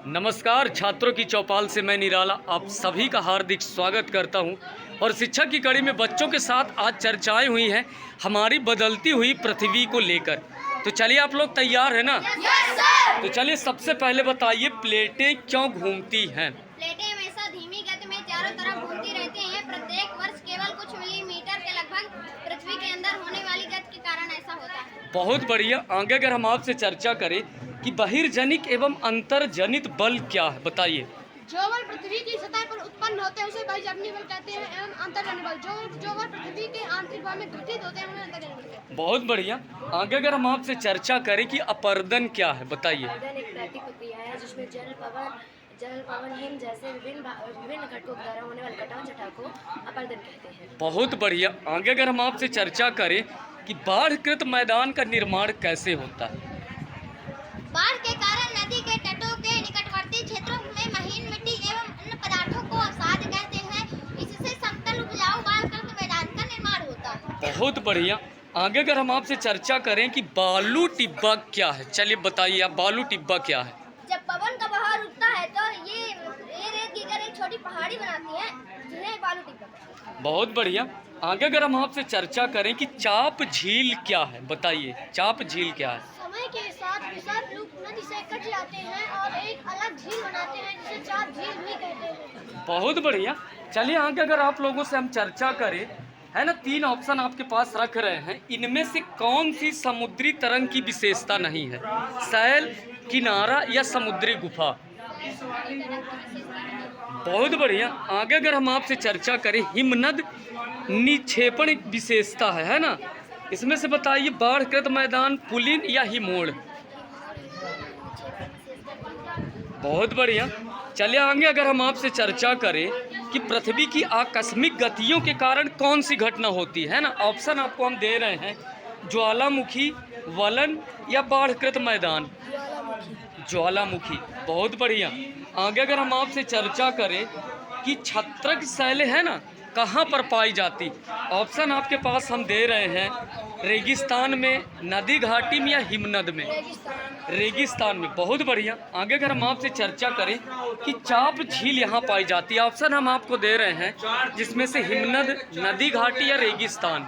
नमस्कार छात्रों की चौपाल से मैं निराला आप सभी का हार्दिक स्वागत करता हूं। और शिक्षा की कड़ी में बच्चों के साथ आज चर्चाएं हुई हैं हमारी बदलती हुई पृथ्वी को लेकर। तो चलिए आप लोग तैयार हैं ना? Yes sir. तो चलिए सबसे पहले बताइए प्लेटें क्यों घूमती हैं? प्लेटें हमेशा धीमी गति में चारों तरफ घूमती रहती हैं। प्रत्येक वर्ष केवल कुछ मिलीमीटर के लगभग पृथ्वी के अंदर होने वाली गति के कारण ऐसा होता है। बहुत बढ़िया। आगे अगर हम आपसे चर्चा करें कि बहिर्जनिक एवं अंतर्जनित बल क्या है, बताइए। जो बल पृथ्वी की सतह पर उत्पन्न होते हैं उसे बहिर्जनिक बल कहते हैं एवं अंतर्जनित बल जो बल पृथ्वी के आंतरिक भाग में घटित होते हैं उन्हें अंतर्जनित बल कहते हैं। बहुत बढ़िया। आगे अगर हम आपसे चर्चा करें कि अपरदन क्या है, बताइए। अपरदन एक प्राकृतिक प्रक्रिया है जिसमें जल पवन हिम जैसे विभिन्न घटकों द्वारा होने वाले कटाव छटाव को अपरदन कहते हैं। बहुत बढ़िया। आगे अगर हम आपसे चर्चा करें कि बाढ़कृत मैदान का निर्माण कैसे होता है? बाढ़ के कारण नदी के तटों के निकटवर्ती क्षेत्रों में महीन मिट्टी एवं अन्य पदार्थों को अवसाद कहते हैं। इससे समतल उपजाऊ बाढ़ग्रस्त मैदान का निर्माण होता है। बहुत बढ़िया। आगे अगर हम आपसे चर्चा करें कि बालू टिब्बा क्या है, चलिए बताइए आप, बालू टिब्बा क्या है? जब पवन का बहाव रुकता है तो ये रेत गिरकर एक छोटी पहाड़ी बनाती है जिन्हें बालू टिब्बा कहते हैं। बहुत बढ़िया। आगे अगर हम आपसे चर्चा करें कि चाप झील क्या है, बताइए। चाप झील क्या है? समय के साथ विसर्ग रूप नदी से कट जाते हैं और एक अलग झील बनाते हैं जिसे चाप झील भी कहते हैं। बहुत बढ़िया। चलिए आगे अगर आप लोगों से हम चर्चा करें, है ना, 3 ऑप्शन आपके पास रख रहे हैं, इनमें से कौन सी समुद्री तरंग की विशेषता नहीं है? सैल, किनारा या समुद्री गुफा? बहुत बढ़िया। आगे अगर हम आपसे चर्चा करें हिमनद निक्षेपण एक विशेषता है ना, इसमें से बताइए बाढ़कृत मैदान, पुलिन या हिमोड़? बहुत बढ़िया। चलिए आगे अगर हम आपसे चर्चा करें कि पृथ्वी की आकस्मिक गतियों के कारण कौन सी घटना होती है ना, ऑप्शन आपको हम दे रहे हैं, ज्वालामुखी, वलन या बाढ़कृत मैदान? ज्वालामुखी। बहुत बढ़िया। आगे अगर हम आपसे चर्चा करें कि छत्रक शैलें है ना कहाँ पर पाई जाती, ऑप्शन आपके पास हम दे रहे हैं, रेगिस्तान में, नदी घाटी में या हिमनद में? रेगिस्तान में। बहुत बढ़िया। आगे अगर हम आपसे चर्चा करें कि चाप झील यहाँ पाई जाती है, ऑप्शन हम आपको दे रहे हैं जिसमें से हिमनद, नदी घाटी या रेगिस्तान?